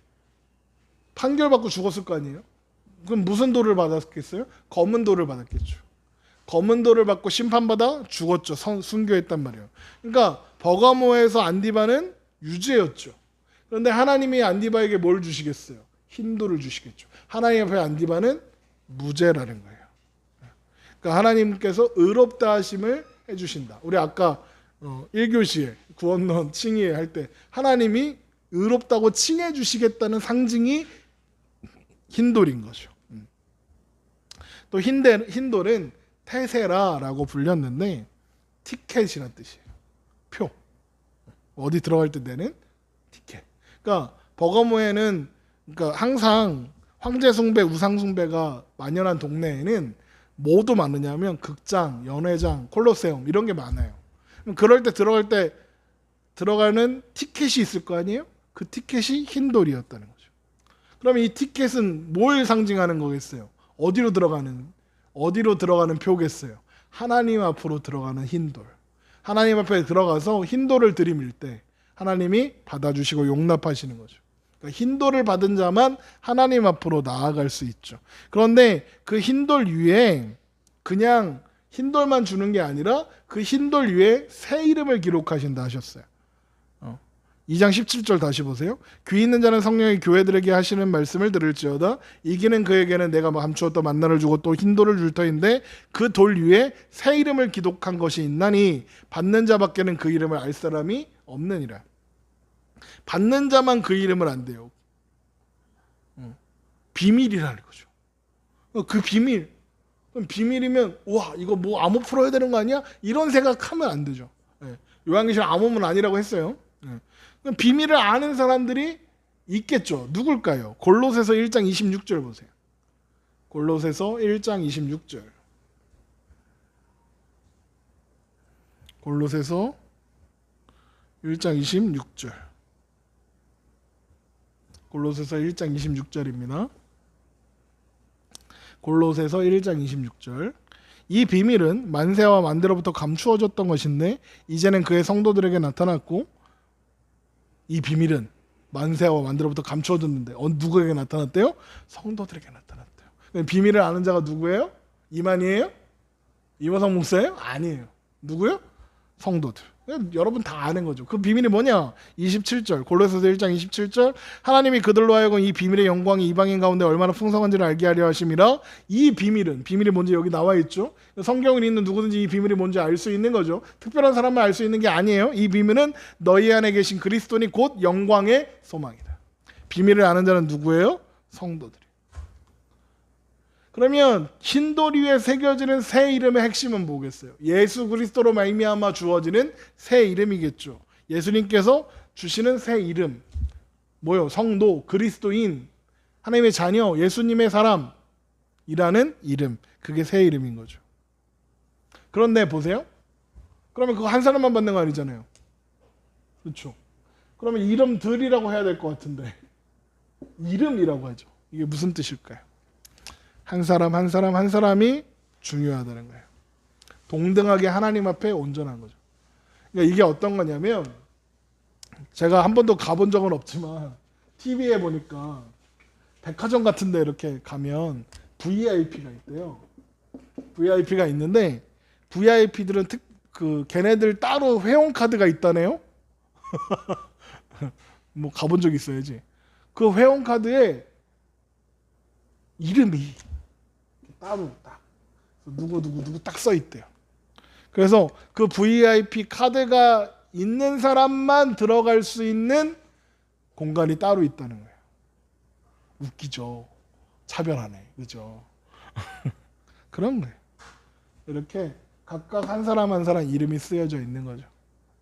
판결받고 죽었을 거 아니에요? 그럼 무슨 돌을 받았겠어요? 검은 돌을 받았겠죠. 검은 돌을 받고 심판받아 죽었죠. 순교했단 말이에요. 그러니까 버가모에서 안디바는 유죄였죠. 그런데 하나님이 안디바에게 뭘 주시겠어요? 흰 돌을 주시겠죠. 하나님 앞에 안디바는 무죄라는 거예요. 그러니까 하나님께서 의롭다 하심을 해주신다. 우리 아까 1교시에 구원론 칭의 할 때 하나님이 의롭다고 칭해 주시겠다는 상징이 흰돌인 거죠. 또 흰돌은 테세라라고 불렸는데 티켓이라는 뜻이에요. 표. 어디 들어갈 때 내는 티켓. 그러니까 버가모에는 그러니까 항상 황제 숭배, 우상 숭배가 만연한 동네에는 뭐도 많으냐면 극장, 연회장, 콜로세움 이런 게 많아요. 그럴 때 들어가는 티켓이 있을 거 아니에요? 그 티켓이 흰돌이었다는 거죠. 그럼 이 티켓은 뭘 상징하는 거겠어요? 어디로 들어가는 표겠어요? 하나님 앞으로 들어가는 흰돌. 하나님 앞에 들어가서 흰돌을 들이밀 때 하나님이 받아주시고 용납하시는 거죠. 그러니까 흰돌을 받은 자만 하나님 앞으로 나아갈 수 있죠. 그런데 그 흰돌 위에 그냥 흰돌만 주는 게 아니라 그 흰돌 위에 새 이름을 기록하신다 하셨어요. 2장 17절 다시 보세요. 귀 있는 자는 성령이 교회들에게 하시는 말씀을 들을지어다. 이기는 그에게는 내가 감추었던 만나를 주고 또 흰돌을 줄 터인데 그 돌 위에 새 이름을 기록한 것이 있나니 받는 자밖에는 그 이름을 알 사람이 없느니라. 받는 자만 그 이름을 안대요. 비밀이라는 거죠. 그 비밀. 그럼 비밀이면 와 이거 뭐 암호 풀어야 되는 거 아니야? 이런 생각하면 안 되죠. 요한계시록 암호문 아니라고 했어요. 그럼 비밀을 아는 사람들이 있겠죠. 누굴까요? 골로새서 1장 26절 보세요. 골로새서 1장 26절. 골로새서 1장 26절. 골로새서 1장 26절입니다. 골로새서 1장 26절. 이 비밀은 만세와 만대로부터 감추어졌던 것인데 이제는 그의 성도들에게 나타났고 이 비밀은 만세와 만대로부터 감추어졌는데 누구에게 나타났대요? 성도들에게 나타났대요. 비밀을 아는 자가 누구예요? 이만희예요? 이화성 목사예요? 아니에요. 누구요? 성도들. 여러분 다 아는 거죠. 그 비밀이 뭐냐? 27절 골로새서 1장 27절 하나님이 그들로 하여금 이 비밀의 영광이 이방인 가운데 얼마나 풍성한지를 알게 하려 하심이라. 이 비밀이 뭔지 여기 나와 있죠. 성경을 읽는 누구든지 이 비밀이 뭔지 알 수 있는 거죠. 특별한 사람만 알 수 있는 게 아니에요. 이 비밀은 너희 안에 계신 그리스도니 곧 영광의 소망이다. 비밀을 아는 자는 누구예요? 성도들이. 그러면 흰돌 위에 새겨지는 새 이름의 핵심은 뭐겠어요? 예수 그리스도로 말미암아 주어지는 새 이름이겠죠. 예수님께서 주시는 새 이름. 뭐요? 성도, 그리스도인, 하나님의 자녀, 예수님의 사람이라는 이름. 그게 새 이름인 거죠. 그런데 보세요. 그러면 그거 한 사람만 받는 거 아니잖아요. 그렇죠? 그러면 이름들이라고 해야 될 것 같은데 이름이라고 하죠. 이게 무슨 뜻일까요? 한 사람 한 사람 한 사람이 중요하다는 거예요. 동등하게 하나님 앞에 온전한 거죠. 그러니까 이게 어떤 거냐면 제가 한 번도 가본 적은 없지만 TV에 보니까 백화점 같은 데 이렇게 가면 VIP가 있대요. VIP가 있는데 VIP들은 걔네들 따로 회원카드가 있다네요. 뭐 가본 적 있어야지. 그 회원카드에 이름이 따로 딱 누구 딱 써 있대요. 그래서 그 VIP 카드가 있는 사람만 들어갈 수 있는 공간이 따로 있다는 거예요. 웃기죠. 차별하네. 그죠? 그런 거예요. 이렇게 각각 한 사람 한 사람 이름이 쓰여져 있는 거죠.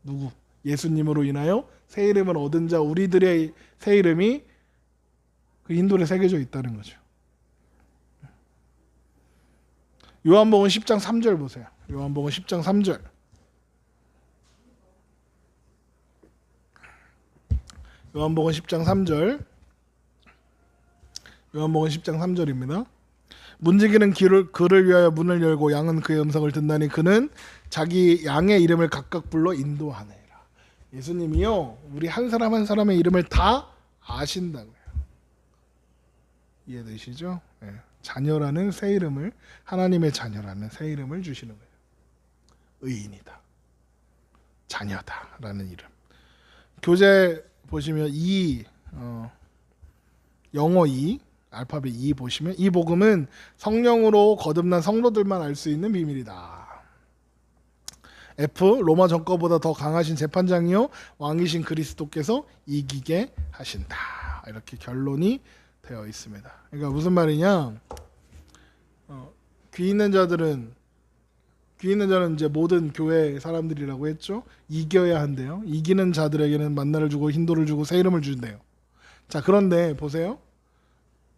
누구? 예수님으로 인하여 새 이름을 얻은 자 우리들의 새 이름이 그 인돌에 새겨져 있다는 거죠. 요한복음 10장 3절 보세요. 요한복음 10장 3절. 요한복음 10장 3절. 요한복음 10장 3절입니다. 문지기는 그를 위하여 문을 열고 양은 그의 음성을 듣나니 그는 자기 양의 이름을 각각 불러 인도하느니라. 예수님이요 우리 한 사람 한 사람의 이름을 다 아신다고요. 이해되시죠? 네. 자녀라는 새 이름을, 하나님의 자녀라는 새 이름을 주시는 거예요. 의인이다, 자녀다라는 이름. 교재 보시면 영어 알파벳 E 보시면 이 복음은 성령으로 거듭난 성도들만 알 수 있는 비밀이다. F 로마 정권보다 더 강하신 재판장이요 왕이신 그리스도께서 이기게 하신다. 이렇게 결론이 되어 있습니다. 그러니까 무슨 말이냐? 귀 있는 자는 이제 모든 교회 사람들이라고 했죠. 이겨야 한대요. 이기는 자들에게는 만나를 주고 힌도를 주고 새 이름을 준대요. 자, 그런데 보세요.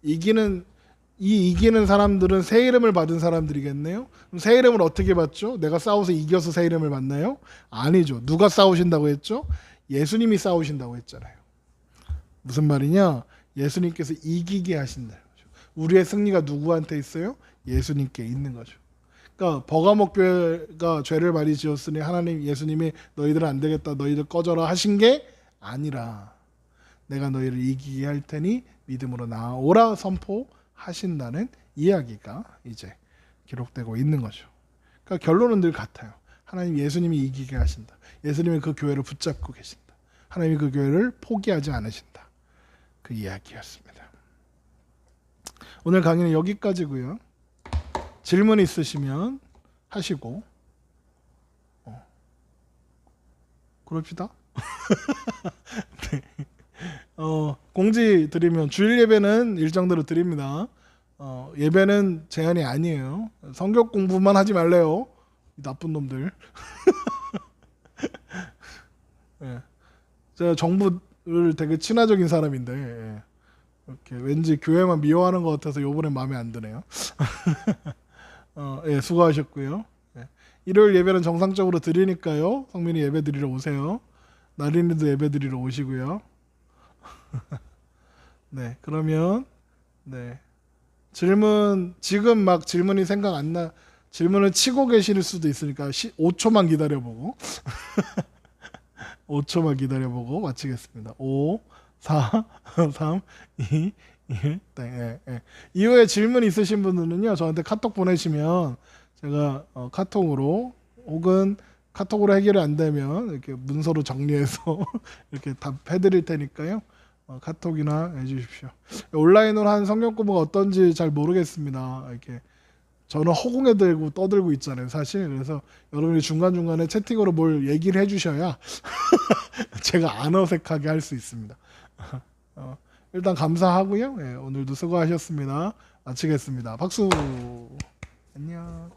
이기는 사람들은 새 이름을 받은 사람들이겠네요. 그럼 새 이름을 어떻게 받죠? 내가 싸워서 이겨서 새 이름을 받나요? 아니죠. 누가 싸우신다고 했죠? 예수님이 싸우신다고 했잖아요. 무슨 말이냐? 예수님께서 이기게 하신다는 거죠. 우리의 승리가 누구한테 있어요? 예수님께 있는 거죠. 그러니까 버가목 교회가 죄를 많이 지었으니 하나님 예수님이 너희들은 안 되겠다, 너희들 꺼져라 하신 게 아니라 내가 너희를 이기게 할 테니 믿음으로 나아오라 선포하신다는 이야기가 이제 기록되고 있는 거죠. 그러니까 결론은 늘 같아요. 하나님 예수님이 이기게 하신다. 예수님이 그 교회를 붙잡고 계신다. 하나님이 그 교회를 포기하지 않으신다. 그 이야기였습니다. 오늘 강의는 여기까지고요. 질문 있으시면 하시고 그럽시다. 네. 공지 드리면 주일 예배는 일정대로 드립니다. 예배는 제한이 아니에요. 성경 공부만 하지 말래요. 이 나쁜 놈들. 네. 제가 정부를 되게 친화적인 사람인데 이렇게 왠지 교회만 미워하는 것 같아서 요번에 마음에 안 드네요. 예, 수고하셨고요. 예. 일요일 예배는 정상적으로 드리니까요. 성민이 예배 드리러 오세요. 나린이도 예배 드리러 오시고요. 네, 그러면 네. 지금 막 질문이 생각 안 나. 질문을 치고 계실 수도 있으니까 5초만 기다려보고 5초만 기다려보고 마치겠습니다. 5, 4, 3, 2, 1. 네, 네. 이후에 질문 있으신 분들은요 저한테 카톡 보내시면 제가 카톡으로 혹은 카톡으로 해결이 안 되면 이렇게 문서로 정리해서 이렇게 답해드릴 테니까요. 카톡이나 해주십시오. 온라인으로 한 성경 공부가 어떤지 잘 모르겠습니다. 이렇게 저는 허공에 들고 떠들고 있잖아요, 사실. 그래서 여러분이 중간중간에 채팅으로 뭘 얘기를 해주셔야 제가 안 어색하게 할 수 있습니다. 일단 감사하고요. 예, 오늘도 수고하셨습니다. 마치겠습니다. 박수. 안녕.